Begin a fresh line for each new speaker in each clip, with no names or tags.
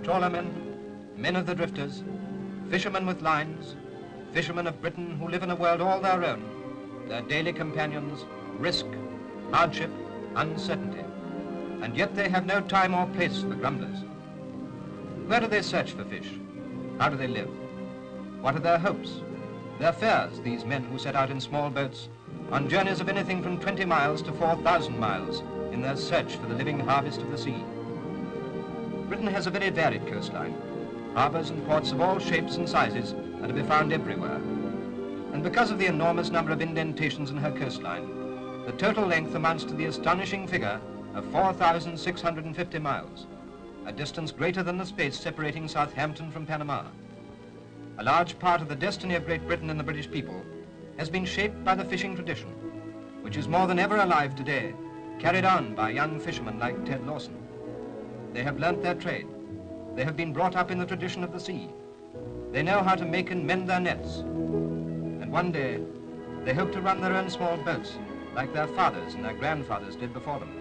Trawlermen, men of the drifters, fishermen with lines, fishermen of Britain who live in a world all their own, their daily companions, risk, hardship, uncertainty. And yet they have no time or place for grumblers. Where do they search for fish? How do they live? What are their hopes, their fears, these men who set out in small boats on journeys of anything from 20 miles to 4,000 miles in their search for the living harvest of the sea? Britain has a very varied coastline. Harbors and ports of all shapes and sizes are to be found everywhere. And because of the enormous number of indentations in her coastline, the total length amounts to the astonishing figure of 4,650 miles, a distance greater than the space separating Southampton from Panama. A large part of the destiny of Great Britain and the British people has been shaped by the fishing tradition, which is more than ever alive today, carried on by young fishermen like Ted Lawson. They have learnt their trade. They have been brought up in the tradition of the sea. They know how to make and mend their nets. And one day, they hope to run their own small boats, like their fathers and their grandfathers did before them.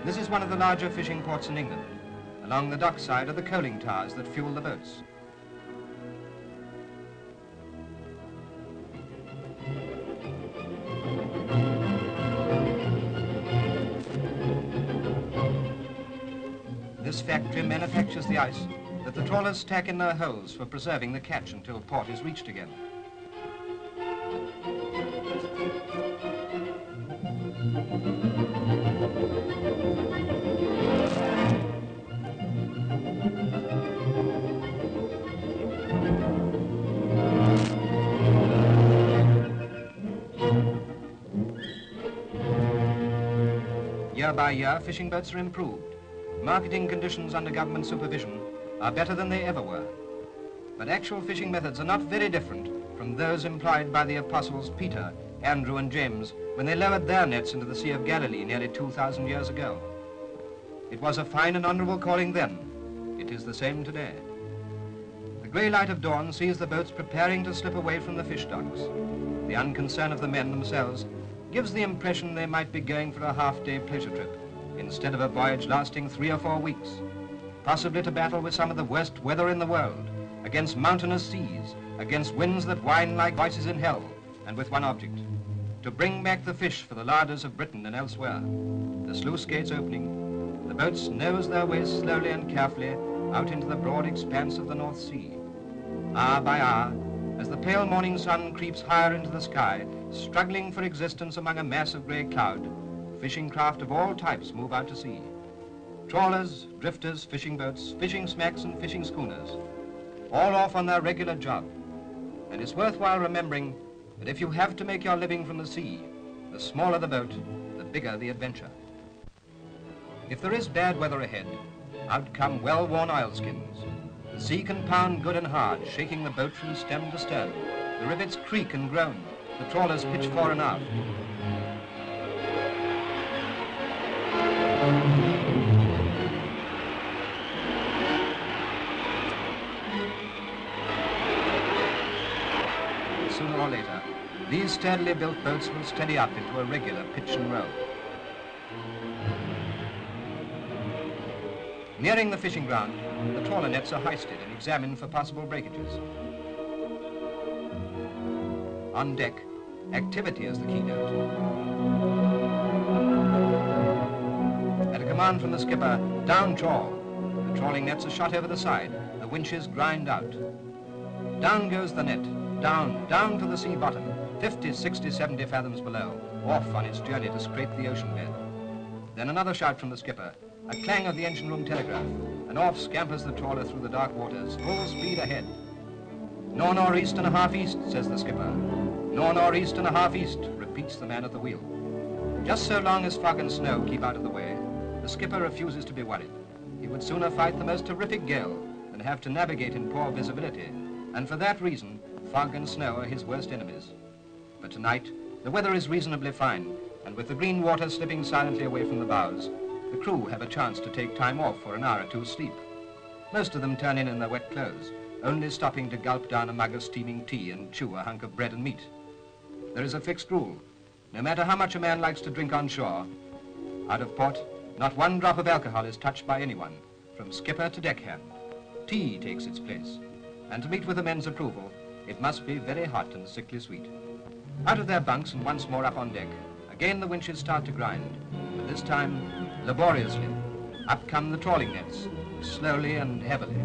This is one of the larger fishing ports in England. Along the dockside are the coaling towers that fuel the boats. This factory manufactures the ice that the trawlers stack in their holds for preserving the catch until port is reached again. Year by year, fishing boats are improved. Marketing conditions under government supervision are better than they ever were. But actual fishing methods are not very different from those employed by the apostles Peter, Andrew, and James when they lowered their nets into the Sea of Galilee nearly 2,000 years ago. It was a fine and honorable calling then. It is the same today. The grey light of dawn sees the boats preparing to slip away from the fish docks. The unconcern of the men themselves gives the impression they might be going for a half-day pleasure trip instead of a voyage lasting 3 or 4 weeks, possibly to battle with some of the worst weather in the world, against mountainous seas, against winds that whine like voices in hell, and with one object, to bring back the fish for the larders of Britain and elsewhere. The sluice gates opening, the boats nose their way slowly and carefully out into the broad expanse of the North Sea. Hour by hour, as the pale morning sun creeps higher into the sky, struggling for existence among a mass of grey cloud, fishing craft of all types move out to sea. Trawlers, drifters, fishing boats, fishing smacks, and fishing schooners, all off on their regular job. And it's worthwhile remembering that if you have to make your living from the sea, the smaller the boat, the bigger the adventure. If there is bad weather ahead, out come well-worn oilskins. The sea can pound good and hard, shaking the boat from stem to stern. The rivets creak and groan. The trawlers pitch fore and aft. Sooner or later, these sturdily built boats will steady up into a regular pitch and roll. Nearing the fishing ground, the trawler nets are hoisted and examined for possible breakages. On deck, activity is the keynote. At a command from the skipper, down trawl. The trawling nets are shot over the side. The winches grind out. Down goes the net. Down, down to the sea bottom, 50, 60, 70 fathoms below, off on its journey to scrape the ocean bed. Then another shout from the skipper, a clang of the engine room telegraph, and off scampers the trawler through the dark waters, full speed ahead. Nor-northeast and a half east, says the skipper. Nor-northeast and a half east, repeats the man at the wheel. Just so long as fog and snow keep out of the way, the skipper refuses to be worried. He would sooner fight the most terrific gale than have to navigate in poor visibility, and for that reason, fog and snow are his worst enemies. But tonight, the weather is reasonably fine, and with the green water slipping silently away from the bows, the crew have a chance to take time off for an hour or two's sleep. Most of them turn in their wet clothes, only stopping to gulp down a mug of steaming tea and chew a hunk of bread and meat. There is a fixed rule. No matter how much a man likes to drink on shore, out of port, not one drop of alcohol is touched by anyone, from skipper to deckhand. tea takes its place. And to meet with the men's approval, it must be very hot and sickly sweet. Out of their bunks and once more up on deck, again the winches start to grind, but this time laboriously. Up come the trawling nets, slowly and heavily.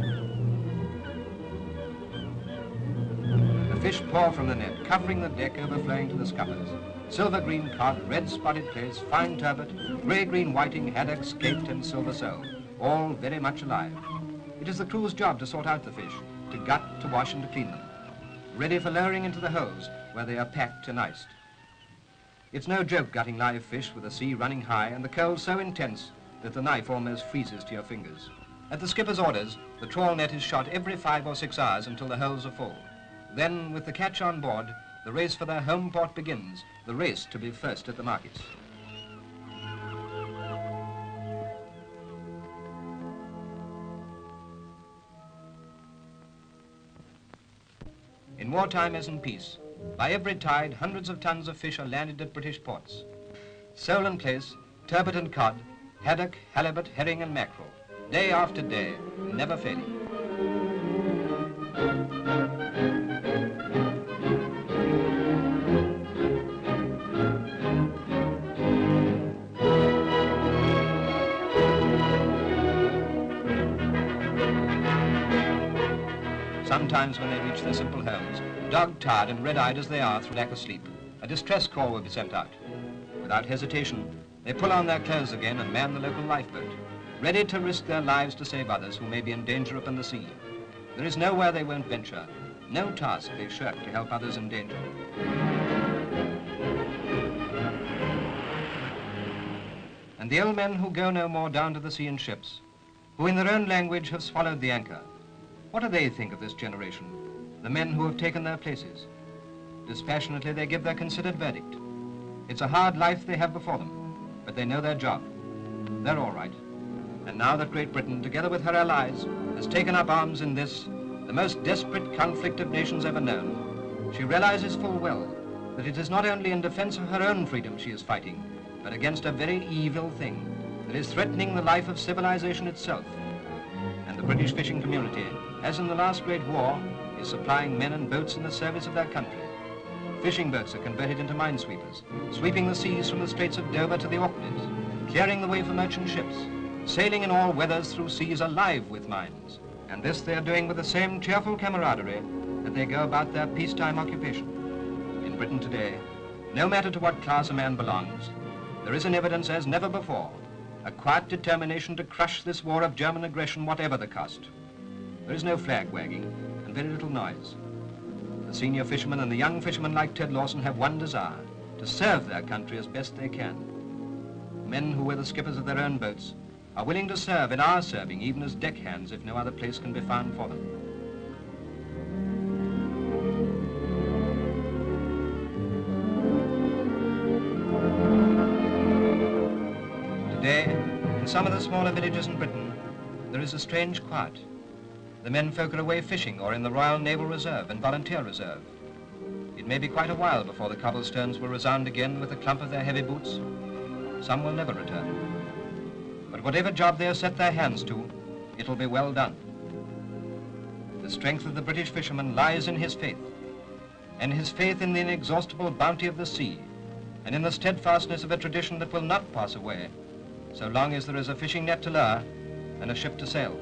The fish pour from the net, covering the deck, overflowing to the scuppers. Silver-green cod, red-spotted plaice, fine turbot, grey-green whiting, haddock, skate and silver sole, all very much alive. It is the crew's job to sort out the fish, to gut, to wash and to clean them, ready for lowering into the holes where they are packed and iced. It's no joke gutting live fish with the sea running high and the cold so intense that the knife almost freezes to your fingers. At the skipper's orders, the trawl net is shot every 5 or 6 hours until the holes are full. Then, with the catch on board, the race for their home port begins, the race to be first at the markets. In wartime as in peace, by every tide, hundreds of tons of fish are landed at British ports. Sole and plaice, turbot and cod, haddock, halibut, herring and mackerel, day after day, never failing. Sometimes when they reach their simple homes, dog-tired and red-eyed as they are through lack of sleep, a distress call will be sent out. Without hesitation, they pull on their clothes again and man the local lifeboat, ready to risk their lives to save others who may be in danger upon the sea. There is nowhere they won't venture, no task they shirk to help others in danger. And the old men who go no more down to the sea in ships, who in their own language have swallowed the anchor, what do they think of this generation, the men who have taken their places? Dispassionately they give their considered verdict. It's a hard life they have before them, but they know their job. They're all right. And now that Great Britain, together with her allies, has taken up arms in this, the most desperate conflict of nations ever known, she realizes full well that it is not only in defense of her own freedom she is fighting, but against a very evil thing that is threatening the life of civilization itself. And the British fishing community, as in the last great war, is supplying men and boats in the service of their country. Fishing boats are converted into minesweepers, sweeping the seas from the Straits of Dover to the Orkneys, clearing the way for merchant ships, sailing in all weathers through seas alive with mines. And this they are doing with the same cheerful camaraderie that they go about their peacetime occupation. In Britain today, no matter to what class a man belongs, there is in evidence as never before a quiet determination to crush this war of German aggression whatever the cost. There is no flag wagging and very little noise. The senior fishermen and the young fishermen like Ted Lawson have one desire, to serve their country as best they can. Men who were the skippers of their own boats are willing to serve in our serving, even as deckhands if no other place can be found for them. Today, in some of the smaller villages in Britain, there is a strange quiet. The men folk are away fishing or in the Royal Naval Reserve and Volunteer Reserve. It may be quite a while before the cobblestones will resound again with the clump of their heavy boots. Some will never return. But whatever job they have set their hands to, it'll be well done. The strength of the British fisherman lies in his faith, and his faith in the inexhaustible bounty of the sea, and in the steadfastness of a tradition that will not pass away, so long as there is a fishing net to lure and a ship to sail.